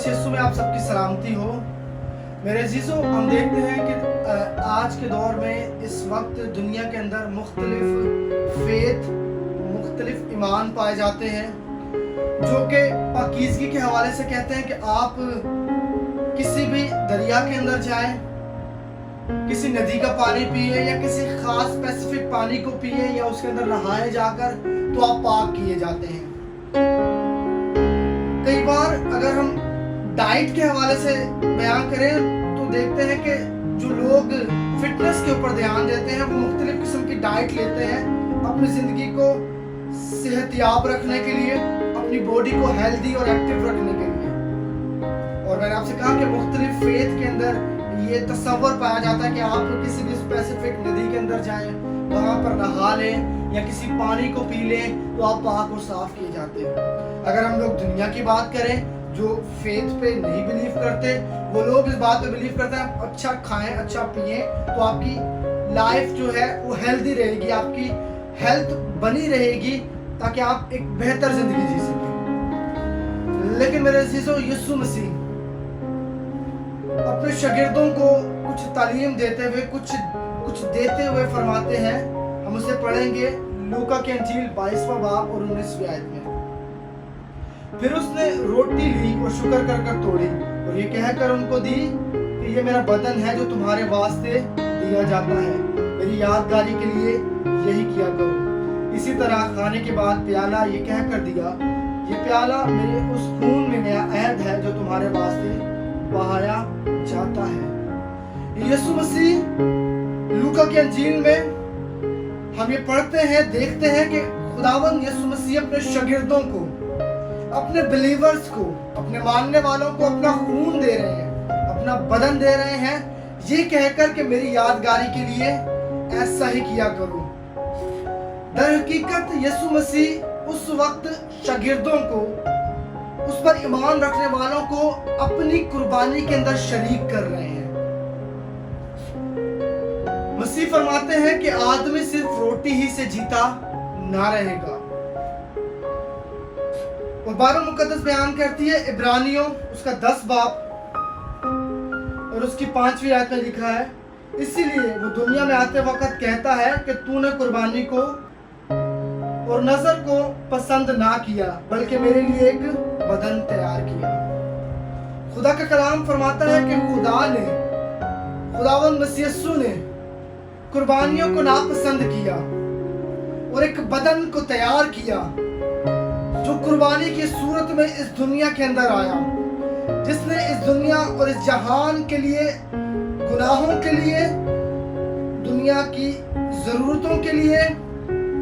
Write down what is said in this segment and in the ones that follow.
मसीह यीशु में आप सबकी सलामती हो। मेरे अजीज़ों, हम देखते हैं कि आज के दौर में इस वक्त दुनिया के अंदर मुख्तलिफ फेथ, मुख्तलिफ ईमान पाए जाते हैं जो कि पाकीज़गी के हवाले से कहते हैं कि आप किसी भी दरिया के अंदर जाएं, किसी नदी का पानी पिए या किसी खास स्पेसिफिक पानी को पिए या उसके अंदर नहाए जाकर तो आप पाक किए जाते हैं। कई बार अगर हम डाइट के हवाले से बयान करें तो देखते हैं कि जो लोग फिटनेस के ऊपर ध्यान देते हैं वो मुख्तलिफ किस्म की डाइट लेते हैं अपनी ज़िंदगी को सेहतयाब रखने के लिए, अपनी बॉडी को हेल्दी और एक्टिव रखने के लिए। और मैंने आपसे कहा कि मुख्तलिफ फेथ के अंदर ये तस्वर पाया जाता है कि आप किसी भी स्पेसिफिक नदी के अंदर जाएं, वहाँ पर नहा लें या किसी पानी को पी लें तो आप पाक और साफ किए जाते हैं। अगर हम लोग दुनिया की बात करें, जो फेथ पे नहीं बिलीव करते, वो लोग इस बात पे बिलीव करते हैं अच्छा खाएं, अच्छा पिएं तो आपकी लाइफ जो है वो हेल्दी रहेगी, आपकी हेल्थ बनी रहेगी ताकि आप एक बेहतर जिंदगी जी सकें। लेकिन मेरे अजीजों, यीशु मसीह अपने शागिर्दों को कुछ तालीम देते हुए, कुछ देते हुए फरमाते हैं। हम उसे पढ़ेंगे लूका की इंजील 22वां बाब और 19वीं आयत में। फिर उसने रोटी ली और शुक्र कर कर तोड़ी और ये कहकर उनको दी कि ये मेरा बदन है जो तुम्हारे वास्ते दिया जाता है, मेरी यादगारी के लिए यही किया करो। इसी तरह खाने के बाद प्याला ये कहकर दिया, ये प्याला मेरे उस खून में नया अहद है जो तुम्हारे वास्ते बहाया जाता है। यीशु मसीह लूका की इंजील में हम ये पढ़ते हैं, देखते हैं कि खुदावंद यीशु मसीह अपने शागिर्दों को, अपने बिलीवर्स को, अपने मानने वालों को अपना खून दे रहे हैं, अपना बदन दे रहे हैं, ये कहकर कि मेरी यादगारी के लिए ऐसा ही किया करो। दर हकीकत यीशु मसीह उस वक्त शागिर्दों को, उस पर ईमान रखने वालों को अपनी कुर्बानी के अंदर शरीक कर रहे हैं। मसीह फरमाते हैं कि आदमी सिर्फ रोटी ही से जीता ना रहेगा। और बाइबल मुकद्दस बयान करती है, इब्रानियों उसका 10 बाब और उसकी 5वीं आयत में लिखा है, इसीलिए वो दुनिया में आते वक्त कहता है कि तूने कुर्बानी को और नजर को पसंद ना किया, बल्कि मेरे लिए एक बदन तैयार किया। खुदा का कलाम फरमाता है कि खुदावंद मसीह यीशु ने कुर्बानियों को नापसंद किया और एक बदन को तैयार किया जो कुर्बानी की सूरत में इस दुनिया के अंदर आया, जिसने इस दुनिया और इस जहान के लिए, गुनाहों के लिए, दुनिया की जरूरतों के लिए,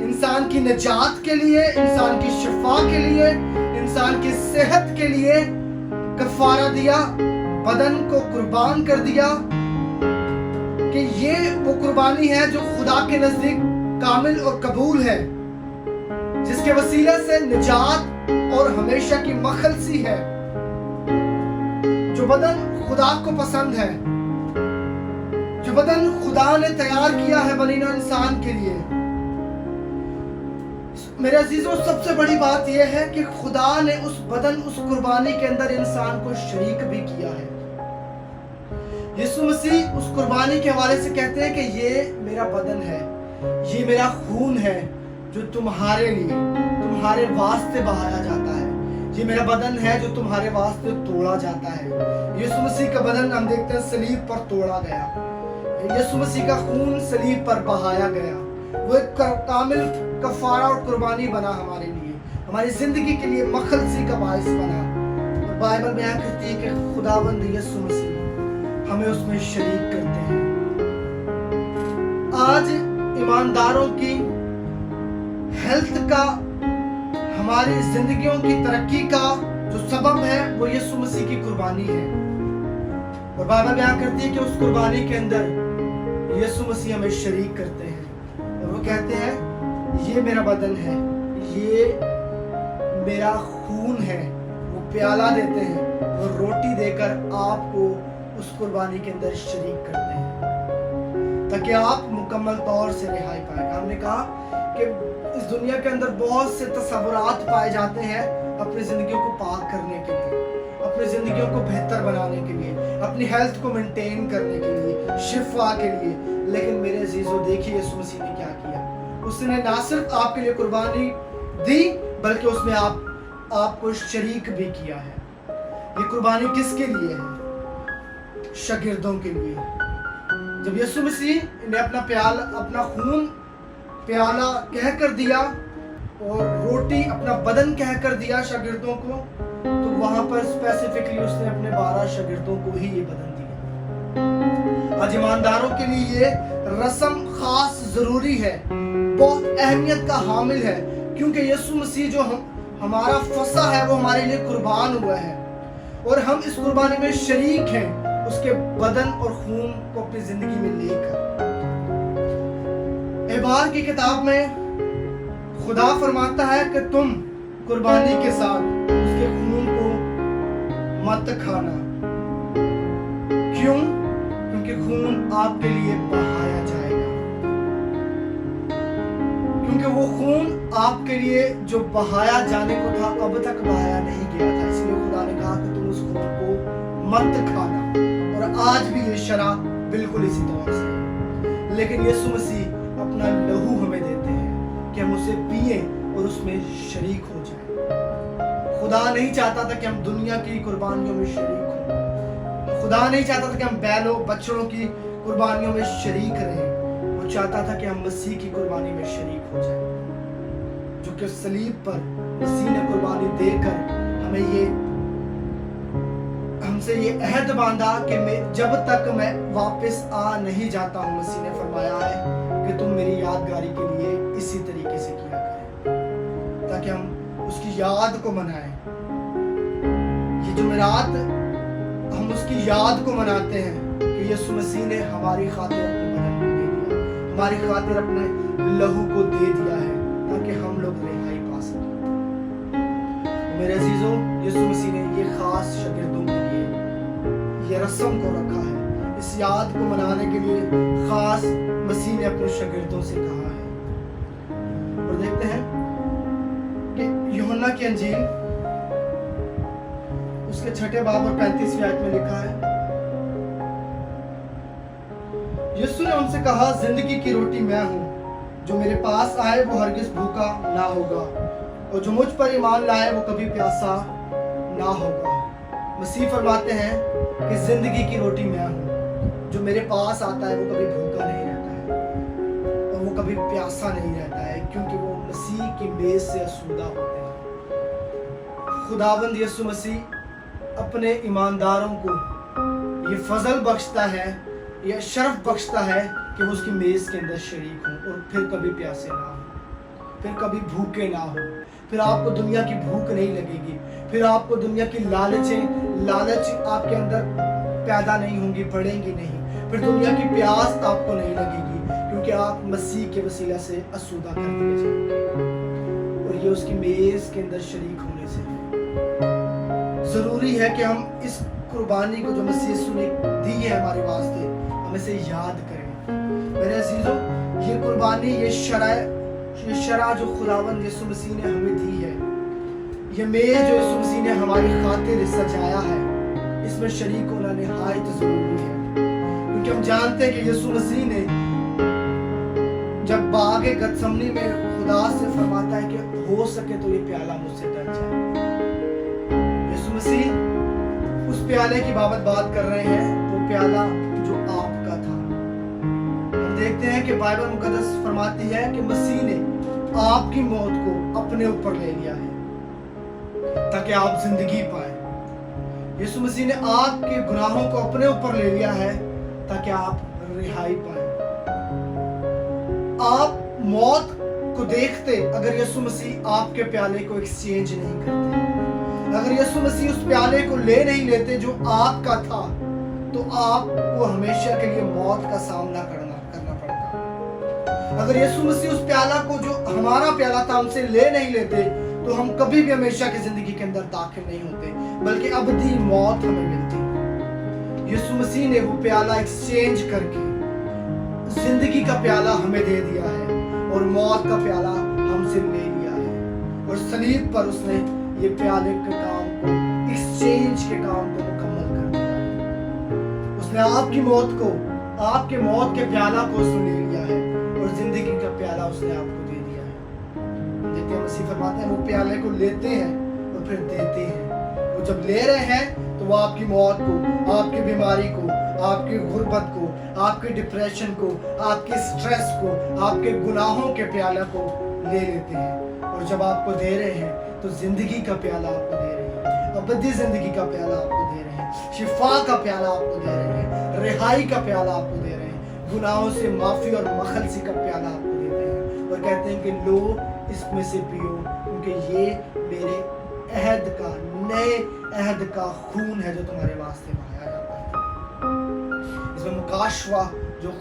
इंसान की निजात के लिए, इंसान की शिफा के लिए, इंसान की सेहत के लिए कफारा दिया, बदन को कुर्बान कर दिया कि ये वो कुर्बानी है जो खुदा के नजदीक कामिल और कबूल है, जिसके वसीले से निजात और हमेशा की मखलसी है। जो बदन खुदा को पसंद है, जो बदन खुदा ने तैयार किया है बनी नौ इंसान के लिए। मेरे अजीजों, सबसे बड़ी बात यह है कि खुदा ने उस बदन, उस कुर्बानी के अंदर इंसान को शरीक भी किया है। यीशु मसीह उस कुर्बानी के हवाले से कहते हैं कि ये मेरा बदन है, ये मेरा खून है जो तुम्हारे लिए, तुम्हारे वास्ते बहाया जाता है। ये मेरा बदन है जो तुम्हारे वास्ते तोड़ा जाता है। यीशु मसीह का बदन हम देखते हैं सलीब पर तोड़ा गया, यीशु मसीह का खून सलीब पर बहाया गया। वो एक कामिल कफारा और कुर्बानी बना हमारे लिए, हमारी जिंदगी के लिए मखलसी का बाइस बना। और बाइबल बयान करती है कि खुदावंद यीशु मसीह हमें उसमें शरीक करते हैं। आज ईमानदारों की हेल्थ का, हमारी जिंदगियों की तरक्की का जो सबब है वो यीशु मसीह की कुर्बानी है। और बाइबल बयान करती है कि उस कुर्बानी के अंदर यीशु मसीह हमें शरीक करते हैं और वो कहते हैं ये मेरा बदन है, ये मेरा खून है। वो प्याला देते हैं और रोटी देकर आपको उस कुर्बानी के अंदर शरीक करते हैं ताकि आप मुकम्मल तौर से रिहाई पाए। हमने कहा कि इस दुनिया के अंदर बहुत से तस्वुरात पाए जाते हैं अपनी जिंदगियों को पाक करने के लिए, अपनी जिंदगियों को बेहतर बनाने के लिए, अपनी हेल्थ को मेंटेन करने के लिए, शिफा के लिए। लेकिन मेरे अजीजों, देखिए यीशु मसीह ने क्या किया। उसने ना सिर्फ आपके लिए कुर्बानी दी, बल्कि उसने आपको शरीक भी किया है। ये कुर्बानी किसके लिए है? शागिर्दों के लिए। जब यीशु मसीह ने अपना खून प्याला कह कर दिया और रोटी अपना बदन कह कर दिया शागिर्दों को, तो वहां पर स्पेसिफिकली उसने अपने 12 शागिर्दों को ही ये बदन दिया। आज ईमानदारों के लिए ये रस्म खास जरूरी है, बहुत अहमियत का हामिल है, क्योंकि यीशु मसीह जो हमारा फसा है वो हमारे लिए कुर्बान हुआ है और हम इस कुर्बानी में शरीक हैं, उसके बदन और खून को अपनी जिंदगी में लेकर। एबार की किताब में खुदा फरमाता है कि तुम कुर्बानी के साथ उसके खून को मत खाना। क्यों? क्योंकि खून आपके लिए बहाया जाएगा, क्योंकि वो खून आपके लिए जो बहाया जाने को था अब तक बहाया नहीं गया था। इसलिए खुदा ने कहा कि तुम उस खून को मत खाना। और आज भी ये शराब बिल्कुल इसी तरह से है। लेकिन यीशु मसीह अपना लहू हमें देते हैं कि हम उसे पिए और उसमें शरीक हो जाए। खुदा नहीं चाहता था कि हम दुनिया की कुर्बानियों में शरीक हों। खुदा नहीं चाहता था कि हम बैलों बछड़ों की कुर्बानियों में शरीक रहें। वो चाहता था कि हम मसीह की कुर्बानी में शरीक हो जाए, जो कि सलीब पर मसीह ने कुर्बानी देकर हमसे ये अहद बांधा कि जब तक मैं वापस आ नहीं जाता हूं, मसीह ने फरमाया है कि तुम मेरी यादगारी के लिए इसी तरीके से किया करें, ताकि हम उसकी याद को मनाएं। ये जुमेरात हम उसकी याद को मनाते हैं कि यीशु मसीह ने हमारी खातिर अपने बदन को दे दिया, हमारी खातिर अपने लहू को दे दिया है, ताकि हम लोग रिहाई पा सकें। मेरे अजीजों, यीशु मसीह ने ये खास शागिर्दों के लिए ये रस्म को रखा है, इस याद को मनाने के लिए खास मसीह ने अपने शागिर्दों से कहा है। और देखते हैं कि यूहन्ना की अंजील उसके 6 बाब और 35वीं आयत में लिखा है, यीशु ने उनसे कहा, जिंदगी की रोटी मैं हूं, जो मेरे पास आए वो हरगिज भूखा ना होगा, और जो मुझ पर ईमान लाए वो कभी प्यासा ना होगा। मसीह फरमाते हैं कि जिंदगी की रोटी मैं हूं, जो मेरे पास आता है वो कभी भूखा नहीं रहता है और वो कभी प्यासा नहीं रहता है, क्योंकि वो मसीह की मेज से आसूदा होते हैं। खुदावंद यीशु मसीह अपने ईमानदारों को ये फजल बख्शता है, ये शर्फ बख्शता है कि वो उसकी मेज के अंदर शरीक हों और फिर कभी प्यासे ना हो, फिर कभी भूखे ना हो, फिर आपको दुनिया की भूख नहीं लगेगी, फिर आपको दुनिया की लालच आपके अंदर पैदा नहीं होंगी, बढ़ेंगी नहीं, फिर दुनिया की प्यास आपको नहीं लगेगी, क्योंकि आप मसीह के वसीला से आसूदा कर दिए जाएंगे। और ये उसकी मेज के अंदर शरीक होने से जरूरी है कि हम इस कुर्बानी को जो मसीह यीशु ने दी है हमारे वास्ते, हम इसे याद करें। मेरे अजीजों, ये कुर्बानी, ये शरा जो खुदावंद यीशु मसीह ने हमें दी है, ये मेज जो यीशु मसीह ने हमारी खातिर सजाया है, इसमें शरीक होना निहायत जरूरी है। क्योंकि हम जानते हैं कि यीशु मसीह ने जब बाग गतसमनी में खुदा से फरमाता है कि हो सके तो ये प्याला मुझसे टल जाए, यीशु मसीह उस प्याले की बात कर रहे हैं, वो प्याला जो आपका था। हम देखते हैं कि बाइबल मुकद्दस फरमाती है कि मसीह ने आपकी मौत को अपने ऊपर ले लिया है ताकि आप जिंदगी पाए। यीशु मसीह ने आपके गुनाहों को अपने ऊपर ले लिया है ताकि आप रिहाई पाए। आप मौत को देखते अगर यीशु मसीह आपके प्याले को एक्सचेंज नहीं करते, अगर यीशु मसीह उस प्याले को ले नहीं लेते जो आपका था, तो आपको हमेशा के लिए मौत का सामना करना पड़ता। अगर यीशु मसीह उस प्याला को जो हमारा प्याला था हमसे ले नहीं लेते, तो हम कभी भी हमेशा की जिंदगी के अंदर दाखिल नहीं होते, बल्कि अबदी मौत हमें मिलती। यीशु मसीह ने वो प्याला एक्सचेंज करके जिंदगी का प्याला हमें दे दिया है और मौत का प्याला हमसे ले लिया है, और सलीब पर उसने ये प्याले के काम को एक्सचेंज के काम को मुकम्मल कर दिया है। उसने आपकी मौत को, आपके मौत के प्याला को उसने ले लिया है और जिंदगी का प्याला उसने आपको दे दिया है। देखते हैं मसीह फरमाते हैं वो प्याले को लेते हैं और फिर देते हैं। वो जब ले रहे हैं तो वो आपकी मौत को, आपकी बीमारी को, आपकी गुर्बत को, आपके डिप्रेशन को, आपके स्ट्रेस को, आपके गुनाहों के प्याला को ले लेते हैं। और जब आपको दे रहे हैं तो जिंदगी का प्याला आपको दे रहे हैं, अबदी जिंदगी का प्याला आपको दे रहे हैं, शिफा का प्याला आपको दे रहे हैं, रिहाई का प्याला आपको दे रहे हैं, गुनाहों से माफी और मखलसी का प्याला आपको देते हैं और कहते हैं कि लो इसमें से पियो, क्योंकि ये मेरे अहद का, नए अहद का खून है जो तुम्हारे वास्ते बहाया जाता है। इसमें मुकाशवा, जो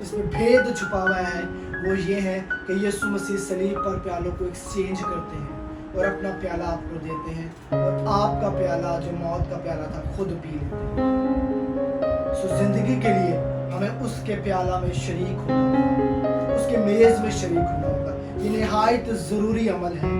इसमें भेद छुपा हुआ है, वो ये है कि यीशु मसीह सलीब पर प्यालों को एक्सचेंज करते हैं और अपना प्याला आपको देते हैं और आपका प्याला जो मौत का प्याला था खुद पी लेते हैं। सो जिंदगी के लिए हमें उसके प्याला में शरीक होना होगा, उसके मेज में शरीक होना होगा। ये निहायत ज़रूरी अमल है।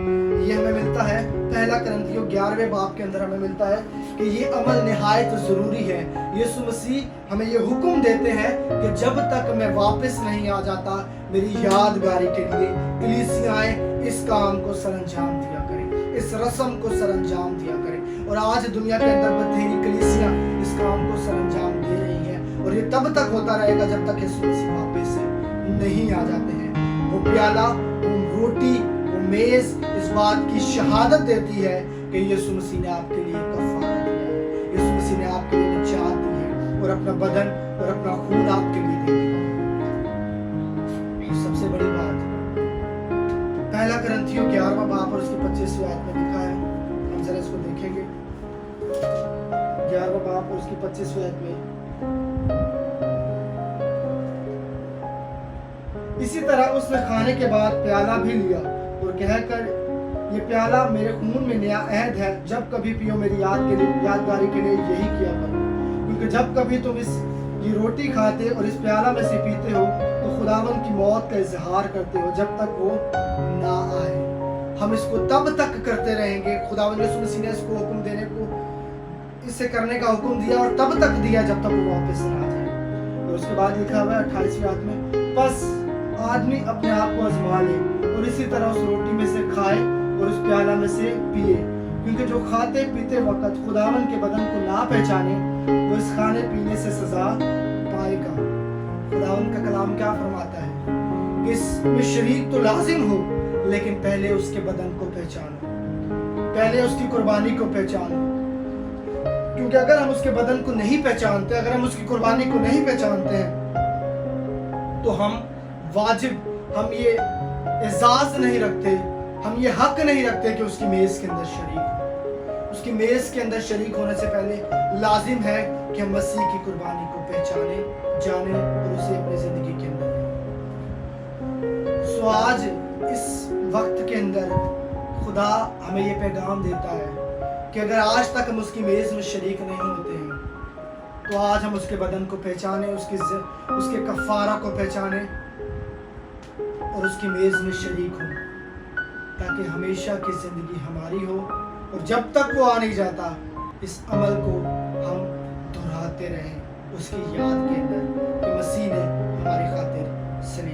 ये हमें मिलता है पहला करंथियों 11वें बाब के अंदर हमें मिलता है कि ये अमल निहायत ज़रूरी है। यीशु मसीह हमें ये हुक्म देते हैं कि जब तक मैं वापस नहीं आ जाता, मेरी यादगारी के लिए कलीसियाएं इस काम को सरंजाम दिया करें, इस रस्म को सरंजाम दिया करें। और आज दुनिया के अंदर बथेरी कलीसियां इस काम को सरंजाम दे रही हैं और ये तब तक होता रहेगा जब तक यीशु मसीह वापस नहीं आ जाते हैं। वो प्याला, वो रोटी, वो मेज इस बात की शहादत देती है कि यीशु मसीह ने आपके लिए कफारा दिया है, यीशु मसीह ने आपके लिए निजात दी है और अपना बदन और अपना खून आपके लिए दे दिया है। सबसे बड़ी बात पहला करंथियों 11वां बाब और उसकी 25वीं आयत में लिखा है, हम जरा इसको देखेंगे। 11वां बाब और उसकी 25वीं आयत में, इसी तरह उसने खाने के बाद प्याला भी लिया और कहकर ये प्याला मेरे खून में नया अहद है, जब कभी पियो मेरी यादगारी के लिए यही किया करो। क्योंकि जब कभी तुम ये रोटी खाते और इस प्याला में से पीते हो तो खुदावन की मौत का इजहार करते हो जब तक वो ना आए। हम इसको तब तक करते रहेंगे। खुदावन यीशु मसीह ने इसको हुक्म देने को, इसे करने का हुक्म दिया और तब तक दिया जब तक वो वापस ना आ जाए। और उसके बाद लिखा हुआ है 28वीं आयत में, बस आदमी अपने आप को आजमा ले और इसी तरह उस रोटी में से खाए और उस प्याला में से पिए, क्योंकि जो खाते पीते वक्त खुदावन के बदन को ना पहचाने वो इस खाने पीने से सजा पाएगा। खुदावन का कलाम क्या फरमाता है? इसमें शरीक तो लाजिम हो, लेकिन पहले उसके बदन को पहचानो, पहले उसकी कुर्बानी को पहचानो। क्योंकि अगर हम उसके बदन को नहीं पहचानते, अगर हम उसकी कुर्बानी को नहीं पहचानते हैं तो हम ये एजाज नहीं रखते, हम ये हक नहीं रखते कि उसकी मेज के अंदर शरीक हो। उसकी मेज के अंदर शरीक होने से पहले लाजिम है कि हम मसीह की कुर्बानी को पहचाने, जाने और उसे अपनी जिंदगी के अंदर लें। सो आज इस वक्त के अंदर खुदा हमें ये पैगाम देता है कि अगर आज तक हम उसकी मेज में शरीक नहीं होते हैं तो आज हम उसके बदन को पहचाने, उसके कफारा को पहचाने और उसकी मेज में शरीक हो, ताकि हमेशा की जिंदगी हमारी हो। और जब तक वो आ नहीं जाता, इस अमल को हम दोहराते रहें उसकी याद के अंदर कि मसीह ने हमारी खातिर सलीब